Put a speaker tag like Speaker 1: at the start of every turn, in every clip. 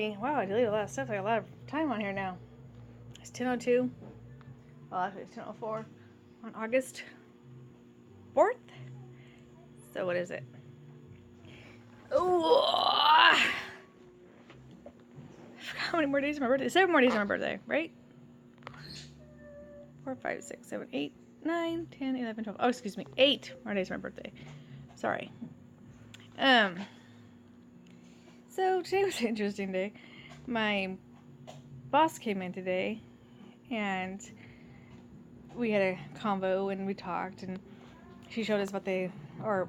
Speaker 1: Hey, wow, I deleted a lot of stuff. I got a lot of time on here now. It's 10:02. Well, actually, it's 10:04 on August 4th. So, what is it? Oh, how many more days of my birthday? 7 more days of my birthday, right? 4, 5, 6, 7, 8, 9, 10, 11, 12. Oh, excuse me. 8 more days of my birthday. Sorry. So today was an interesting day. My boss came in today, and we had a convo, and we talked, and she showed us what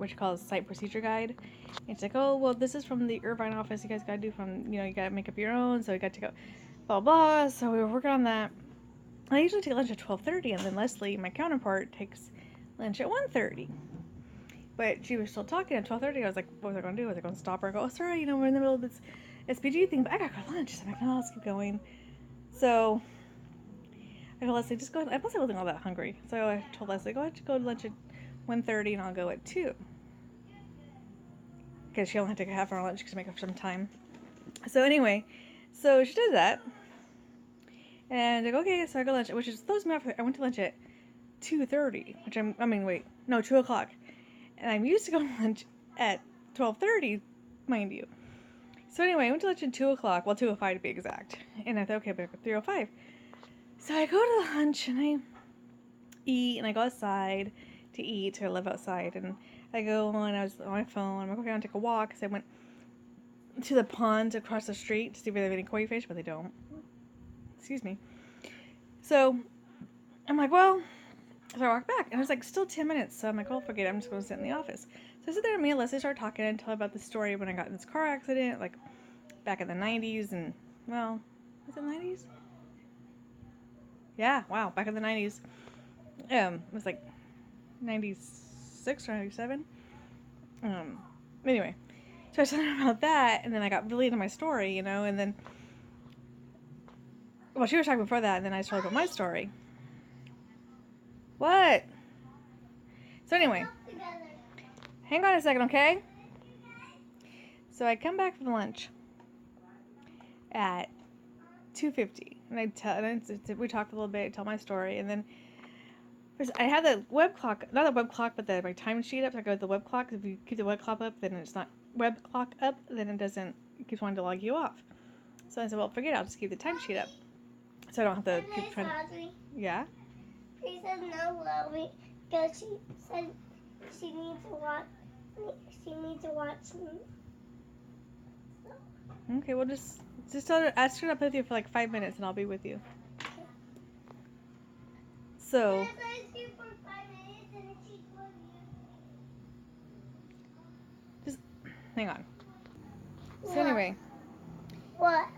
Speaker 1: she calls site procedure guide. And it's like, oh, well, this is from the Irvine office. You guys got to do you got to make up your own. So we got to go, blah, blah. So we were working on that. I usually take lunch at 12:30, and then Leslie, my counterpart, takes lunch at 1:30. But she was still talking at 12:30. I was like, what was I going to do? Was I going to stop her? I go, oh, sorry, we're in the middle of this SPG thing, but I got to go to lunch. So I'm like, no, let's keep going. So I told Leslie, just go ahead. I plus I wasn't all that hungry. So I told Leslie, go ahead, go to lunch at 1:30, and I'll go at 2. Because she only had to take a half hour lunch to make up some time. So anyway, so she did that. And I go, okay, so I go to lunch, which is throws me off. I went to lunch at 2:30, which 2 o'clock. And I'm used to going to lunch at 12:30, mind you. So anyway, I went to lunch at 2 o'clock. Well, 2:05 to be exact. And I thought, okay, but 3:05. So I go to lunch and I eat and I go outside to eat. I live outside. And I go and I was on my phone. I'm like, okay, I'm going to take a walk. So I went to the pond across the street to see if they have any koi fish, but they don't. Excuse me. So I'm like, well, so I walk back, and it was like still 10 minutes. So I'm like, oh, forget it. I'm just going to sit in the office. So I sit there, and me and Leslie start talking and tell about the story when I got in this car accident, like back in the 90s. And, well, was it 90s? Yeah, wow, back in the 90s. It was like 96 or 97. Anyway, so I was talking about that, and then I got really into my story, and then, well, she was talking before that, and then I started about my story. What? So anyway, hang on a second, okay? So I come back from lunch at 2:50, and we talked a little bit, tell my story, and then I have the web clock, not the web clock, but my time sheet up. So I go to the web clock. If you keep the web clock up, then it's not web clock up. Then it keeps wanting to log you off. So I said, well, forget it. I'll just keep the time sheet up, so I don't have to keep trying.
Speaker 2: Audrey,
Speaker 1: Yeah.
Speaker 2: she said no, Chloe, because she said she needs to watch. She needs to watch me.
Speaker 1: Okay, well, just tell her, ask her to play with you for like 5 minutes, and I'll be with you. So. Just hang on. So anyway.
Speaker 2: What?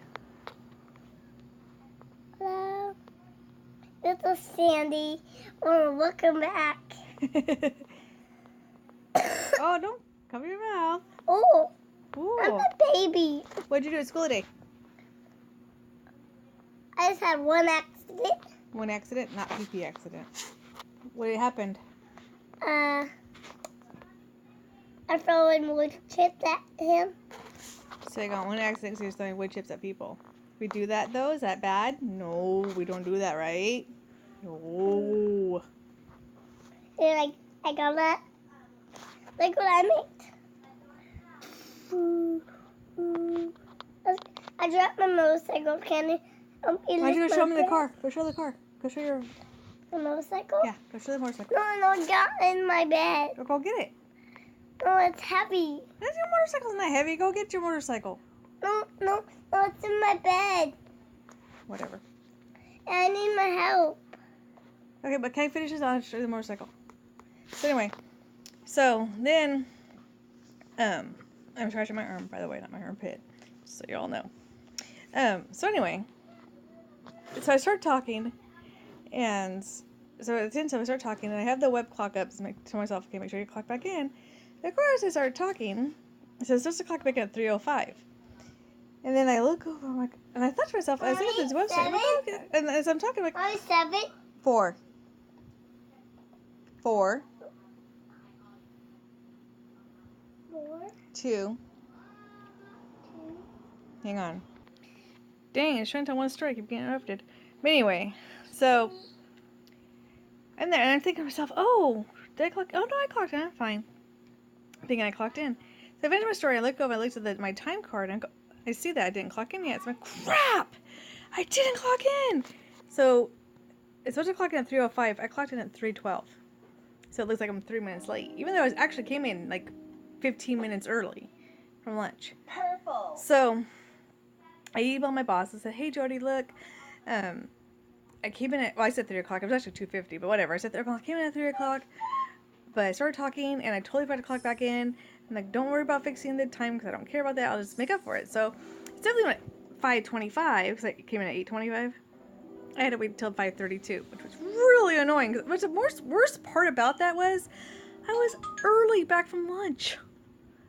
Speaker 2: Hello. This is Sandy. We're looking back.
Speaker 1: Oh, don't cover your mouth.
Speaker 2: Oh.
Speaker 1: Ooh.
Speaker 2: I'm a baby.
Speaker 1: What'd you do at school today?
Speaker 2: I just had one accident.
Speaker 1: One accident? Not pee accident. What happened?
Speaker 2: I throwing wood chips at him.
Speaker 1: So you got one accident, so you're throwing wood chips at people. We do that though? Is that bad? No, we don't do that, right? No.
Speaker 2: They're like, I got that. Look what I made. I dropped my motorcycle. Can you?
Speaker 1: Why don't you go show me the car? Go show the car. Go show your...
Speaker 2: The motorcycle?
Speaker 1: Yeah, go show the motorcycle.
Speaker 2: No, it got in my bed.
Speaker 1: Go get it.
Speaker 2: No, it's heavy.
Speaker 1: Your motorcycle's not heavy. Go get your motorcycle.
Speaker 2: No, it's in my bed.
Speaker 1: Whatever.
Speaker 2: And I need my help.
Speaker 1: Okay, but can I finish this? I'll show you the motorcycle. So anyway, so then, I'm scratching my arm, by the way, not my armpit, just so you all know. So anyway, so I start talking, and so at the end, so I start talking, and I have the web clock up, so I tell myself, okay, make sure you clock back in. And of course, I started talking, so it's supposed to clock back in at 3:05. And then I look over, I'm like, and I thought to myself, I was looking at this website, I'm like, oh, okay. And as I'm talking, I'm like,
Speaker 2: 7.
Speaker 1: 4. 4.
Speaker 2: 4.
Speaker 1: 2. Hang on. Dang, I was trying to tell one story. I keep getting interrupted. But anyway, so and I'm thinking to myself, oh, did I clock? Oh no, I clocked in. I'm fine. Thinking I clocked in. So I finished my story. I look over. I looked at my time card, and I see that I didn't clock in yet. So I'm like, crap! I didn't clock in. So it's supposed to clock in at 3:05. I clocked in at 3:12. So it looks like I'm 3 minutes late, even though I actually came in like 15 minutes early from lunch.
Speaker 2: Purple.
Speaker 1: So I emailed my boss and said, "Hey, Jody, look, I came in at, well, I said 3 o'clock. It was actually 2:50, but whatever. I said 3 o'clock. I came in at 3 o'clock, but I started talking, and I totally forgot to clock back in. I'm like, don't worry about fixing the time because I don't care about that. I'll just make up for it. So it's definitely went 5:25 because I came in at 8:25. I had to wait until 5:32, which was really annoying. But the worst part about that was I was early back from lunch.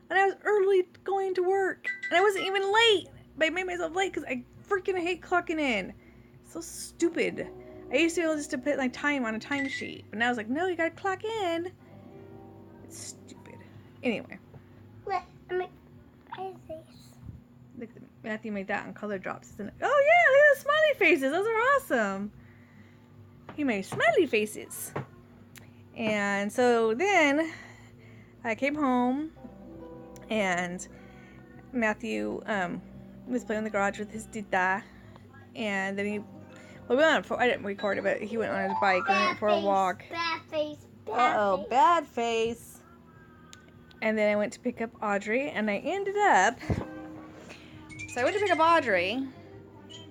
Speaker 1: And I was early going to work. And I wasn't even late. But I made myself late because I freaking hate clocking in. So stupid. I used to be able just to put my time on a timesheet. But now I was like, no, you gotta clock in. It's stupid. Anyway.
Speaker 2: Look, I make face.
Speaker 1: Look at Matthew made that on color drops, isn't it? Oh yeah, look at the smiley faces. Those are awesome. He made smiley faces. And so then I came home and Matthew was playing in the garage with his tita. And then I didn't record it, but he went on his bike and went for a walk.
Speaker 2: Bad face.
Speaker 1: Uh-oh, bad face. And then I went to pick up Audrey, and I ended up... So I went to pick up Audrey,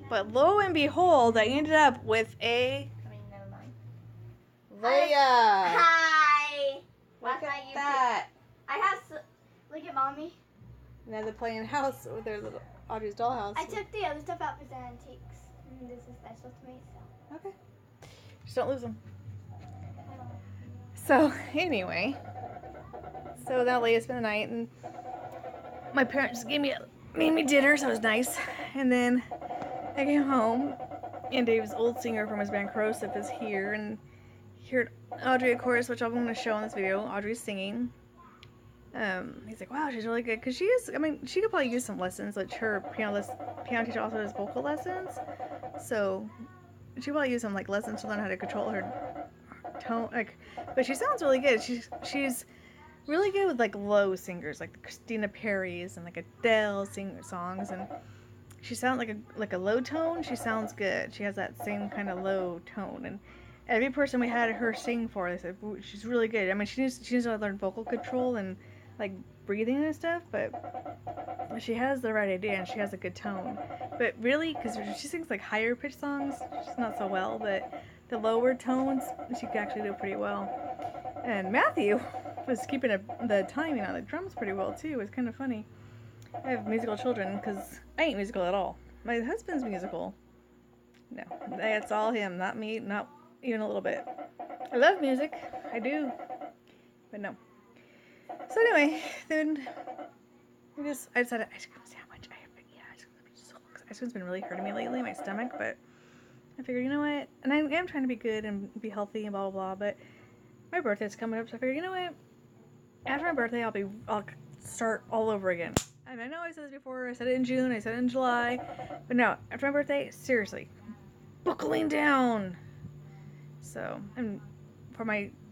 Speaker 1: but lo and behold, I ended up with
Speaker 2: Never mind.
Speaker 1: Leia.
Speaker 2: Hi.
Speaker 1: Look
Speaker 2: Last night
Speaker 1: at
Speaker 2: you
Speaker 1: that.
Speaker 2: Look at mommy.
Speaker 1: Now they're playing house with their little Audrey's dollhouse.
Speaker 2: I took the other stuff out for the antiques. And this is special to me, so.
Speaker 1: Okay. Just don't lose them. So anyway, so that Leia spent the night, and my parents made me dinner, so it was nice. And then I came home, and Dave's old singer from his band Corrosive is here, and he heard Audrey, of course, which I'm going to show in this video. Audrey's singing. He's like, wow, she's really good, because she is, I mean, she could probably use some lessons, like her piano teacher also does vocal lessons, so she could probably use some, like, lessons to learn how to control her tone, like, but she sounds really good. She's really good with, like, low singers, like the Christina Perri's and, like, Adele songs, and she sounds like a low tone. She sounds good. She has that same kind of low tone, and every person we had her sing for, they said she's really good. I mean, she needs to learn vocal control and like breathing and stuff, but she has the right idea and she has a good tone. But really, because she sings like higher pitched songs, she's not so well. But the lower tones, she can actually do pretty well. And Matthew was keeping the timing on the drums pretty well too. It's kind of funny. I have musical children because I ain't musical at all. My husband's musical. No, that's all him, not me, not even a little bit. I love music, I do, but no. So anyway, then I decided ice cream sandwich. Ice cream's been really hurting me lately, my stomach, but I figured, you know what, and I am trying to be good and be healthy and blah blah blah, but my birthday's coming up, so I figured, you know what, after my birthday I'll start all over again. And I know I said this before, I said it in June, I said it in July, but no, after my birthday, seriously, buckling down. So, and for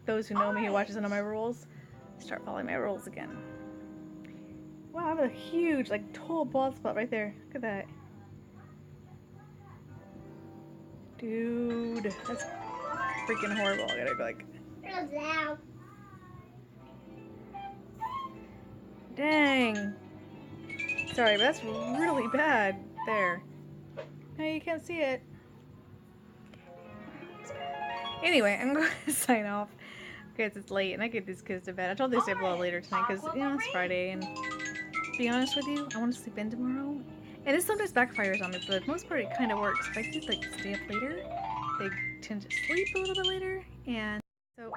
Speaker 1: those who know me, who watches under my rules, start following my rules again. Wow, I have a huge, like, total bald spot right there. Look at that. Dude, that's freaking horrible. I gotta go, like... Dang. Sorry, but that's really bad there. No, you can't see it. Anyway, I'm going to sign off because it's late and I get these kids to bed. I told these to stay up a little later tonight because, you know, it's Friday, and to be honest with you, I want to sleep in tomorrow. And it sometimes backfires on me, but for the most part it kind of works. If I do, like, stay up later, they tend to sleep a little bit later. And so,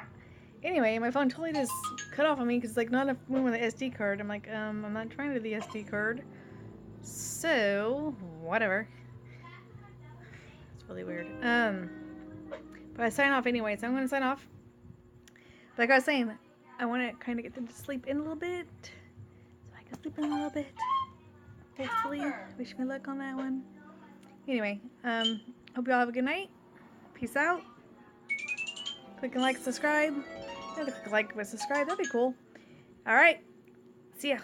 Speaker 1: anyway, my phone totally just cut off on me because, like, not enough room on the SD card. I'm like, I'm not trying to do the SD card. So, whatever. It's really weird. But I sign off anyway, so I'm going to sign off. But like I was saying, I want to kind of get them to sleep in a little bit. So I can sleep in a little bit. Hopefully. Wish me luck on that one. Anyway, hope you all have a good night. Peace out. Click and like, subscribe. Click like, but subscribe. That'd be cool. All right. See ya.